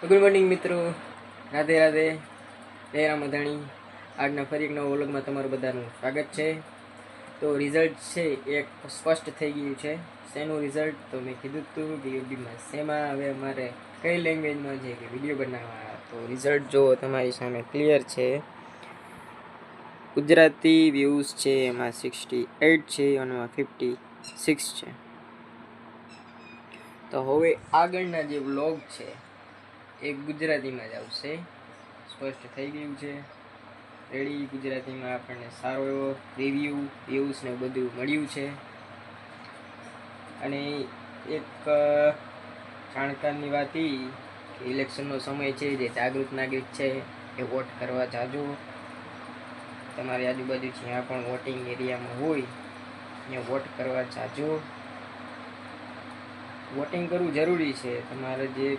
Good morning મિત્રો, રાધે રાધે, જય રામ અધાણી. આજના ફરી એક નવા વ્લોગમાં તમારું બધાનું સ્વાગત છે. તો રિઝલ્ટ છે એક સ્પષ્ટ થઈ ગયું છે. શેનું રિઝલ્ટ? તો મેં કીધું હતું કે યુટ્યુબમાં શેમાં હવે અમારે કઈ લેંગ્વેજમાં છે કે વિડીયો બનાવવા. તો રિઝલ્ટ જો તમારી સામે ક્લિયર છે. ગુજરાતી વ્યૂઝ છે એમાં 68 છે અને 56 છે. તો હવે આગળના જે વ્લોગ છે એ ગુજરાતીમાં જ આવશે. સ્પષ્ટ થઈ ગયું છે, રેડી. ગુજરાતીમાં આપણને સારો એવો વ્યૂઝ ને બધું મળ્યું છે. અને એક જાણકારની વાત એ કે ઇલેક્શનનો સમય છે, જે જાગૃત નાગરિક છે એ વોટ કરવા જાજો. તમારી આજુબાજુ જ્યાં પણ વોટિંગ એરિયામાં હોય ત્યાં વોટ કરવા જાજો. વોટિંગ કરવું જરૂરી છે. તમારે જે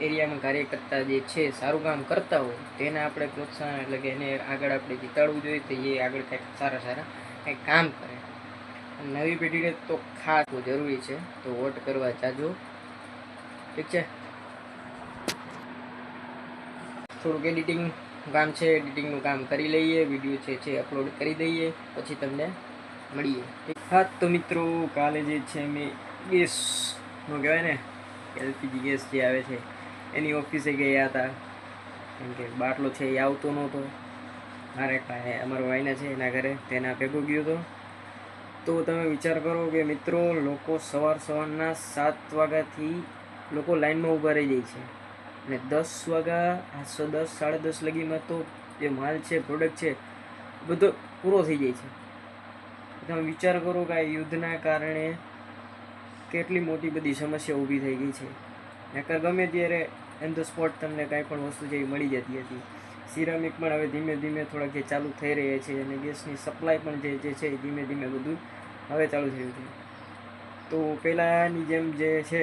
એરિયામાં કાર્યકર્તા જે છે સારું કામ કરતા હોય તેને આપણે પ્રોત્સાહન, એટલે કે એને આગળ આપણે જીતાડવું જોઈએ, તો એ આગળ કંઈક સારા કંઈક કામ કરે. નવી પેઢીને તો ખાસ જરૂરી છે, તો વોટ કરવા જાજો. ઠીક છે. થોડુંક એડિટિંગ કામ છે, એડિટિંગનું કામ કરી લઈએ, વિડીયો છે અપલોડ કરી દઈએ, પછી તમને મળીએ. હા તો મિત્રો, કાલે જે છે મેં ગેસનો કહેવાય ને, એલપીજી ગેસ જે આવે છે એની ઓફિસે ગયા હતા. કેમ કે બાટલો છે એ આવતો નહોતો. મારે અમારો ભાઈને છે એના ઘરે, તેના ભેગો ગયો હતો. તો તમે વિચાર કરો કે મિત્રો, લોકો સવારના 7 વાગ્યાથી લોકો લાઈનમાં ઊભા રહી જાય છે અને 10 વાગ્યા 10 સાડા 10 લગીમાં તો જે માલ છે, પ્રોડક્ટ છે, બધો પૂરો થઈ જાય છે. તમે વિચાર કરો કે આ યુદ્ધના કારણે કેટલી મોટી બધી સમસ્યા ઊભી થઈ ગઈ છે. નકર ગમે ત્યારે ઓન ધ સ્પોટ તમને કાંઈ પણ વસ્તુ છે એ મળી જતી હતી. સિરામિક પણ હવે ધીમે ધીમે થોડાક જે ચાલુ થઈ રહ્યા છે, અને ગેસની સપ્લાય પણ જે છે ધીમે ધીમે બધું હવે ચાલુ થયું છે. તો પહેલાંની જેમ જે છે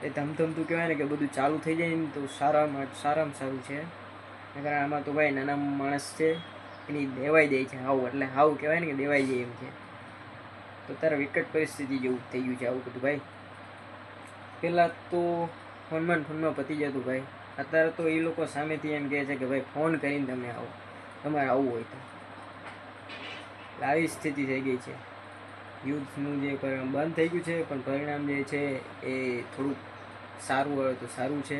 એ ધમધમતું કહેવાય ને કે બધું ચાલુ થઈ જાય ને તો સારામાં સારું છે. નકર આમાં તો ભાઈ નાના માણસ છે એની દેવાઈ જાય છે હાવ, એટલે હાવ કહેવાય ને કે દેવાઈ જાય એમ છે. તો તારે વિકટ પરિસ્થિતિ જેવું થઈ ગયું છે આવું બધું ભાઈ. પહેલાં તો ફોનમાં પતી જતું ભાઈ. અત્યારે તો એ લોકો સામેથી એમ કહે છે કે ભાઈ ફોન કરીને તમે આવો, તમારે આવવું હોય તો. આવી સ્થિતિ થઈ ગઈ છે. યુદ્ધનું જે બંધ થઈ ગયું છે, પણ પરિણામ જે છે એ થોડુંક સારું હોય તો સારું છે.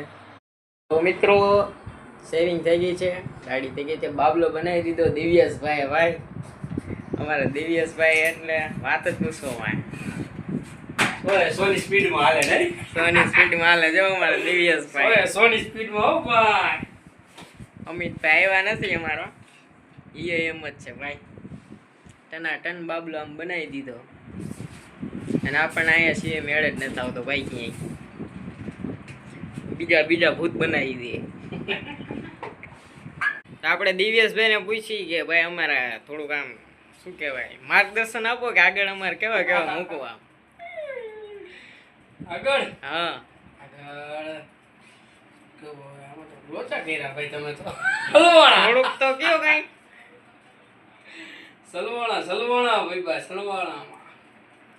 તો મિત્રો, સેવિંગ થઈ ગઈ છે, ગાડી થઈ ગઈ છે, બાબલો બનાવી દીધો દિવ્યેશભાઈ. ભાઈ અમારા દિવ્યેશભાઈ એટલે વાત જ પૂછો ભાઈ. સોની સ્પીડમાં હાલે ને, સોની સ્પીડમાં હાલે જો અમારા દિવ્યેશભાઈ. સોની સ્પીડમાં હો ભાઈ. અમિતભાઈ આવ્યા નથી અમારો, એ એમ જ છે ભાઈ. ટન બાબલો આમ બનાવી દીધો, અને આપણને અહીંયા છીએ મેળ જ નથી આવતો ભાઈ. ક્યાંય બીજા ભૂત બનાવી દે. તો આપણે દિવ્યેશભાઈને પૂછી કે ભાઈ અમારે થોડુંક આમ શું કહેવાય, માર્ગદર્શન આપો કે આગળ અમારે કેવા મૂકવા. આગળ હા, લોચા કર્યા ભાઈ તમે તો. થોડુંક તો કયો કઈ. સલવાણા ભાઈ ભાઈ, સલવાણામાં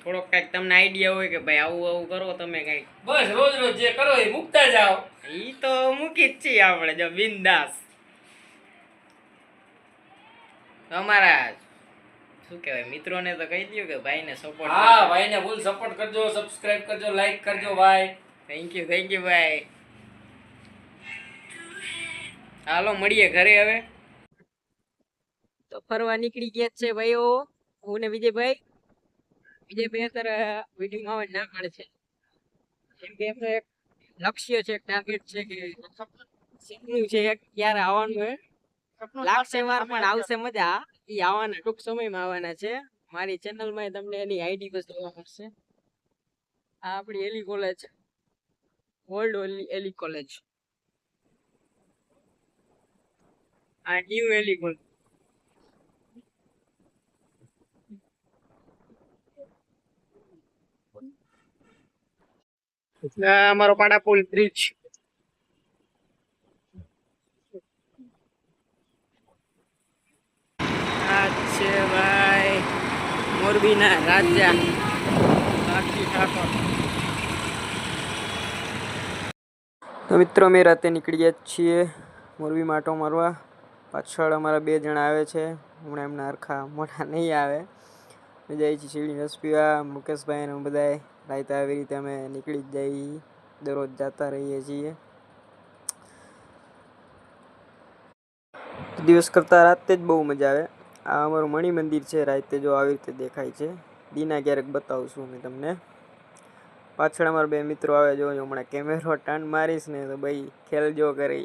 થોડોક કઈક તમને આઈડિયા હોય કે ભાઈ આવું કરો તમે કઈક. બસ રોજ જે કરો એ મૂકતા જાઓ. ઈ તો મૂકી જ છીએ આપણે, જો બિંદાસ. અમારા શું કહેવાય મિત્રોને તો કહી દઉં કે ભાઈને સપોર્ટ. હા, ભાઈને ફૂલ સપોર્ટ કરજો, સબસ્ક્રાઇબ કરજો, લાઈક કરજો ભાઈ. થેન્ક યુ ભાઈ. હાલો મળીએ ઘરે હવે. તો ફરવા નીકળી ગયા છે ભાઈઓ, હું ને વિજયભાઈ અત્યારે વિડીયોમાં આવવા ના પાડે છે. કેમ કે એમનો એક લક્ષ્ય છે, એક ટાર્ગેટ છે કે સપનું છે ક્યારે આવવાનું હોય. લાગશે વાર પણ આવશે મજા. એ આવવાના ટૂંક સમયમાં આવવાના છે. મારી ચેનલમાં તમને એની આઈડી પર જોવા મળશે. આ આપણી એલી કોલેજ, ઓલ્ડ એલી કોલેજ, આ ન્યુ એલી કોલેજ. અમારો પાડાપુલ બ્રિજ. આ છે ભાઈ મોરબીના રાજા ઠાકોર. તો મિત્રો અમે રાતે નીકળી ગયા છીએ મોરબીમાં આંટો મારવા. પાછળ અમારા 2 જણા આવે છે. હમણાં એમના હરખા મોઢા નહીં આવે. અમે જઈએ છીએ શીરડી રસ પીવા. મુકેશભાઈ અને બધાએ રાતે આવી રીતે અમે નીકળી જ જઈએ, દરરોજ જતા રહીએ છીએ. દિવસ કરતાં રાતે જ બહુ મજા આવે. આ અમારું મણિ મંદિર છે. રાતે જો આવી રીતે દેખાય છે. દીના ક્યારેક બતાવશું અમે તમને. પાછળ અમારા 2 મિત્રો આવે. જો હમણાં કેમેરો ટર્ન મારીશ ને તો ભાઈ ખેલ જો કરે.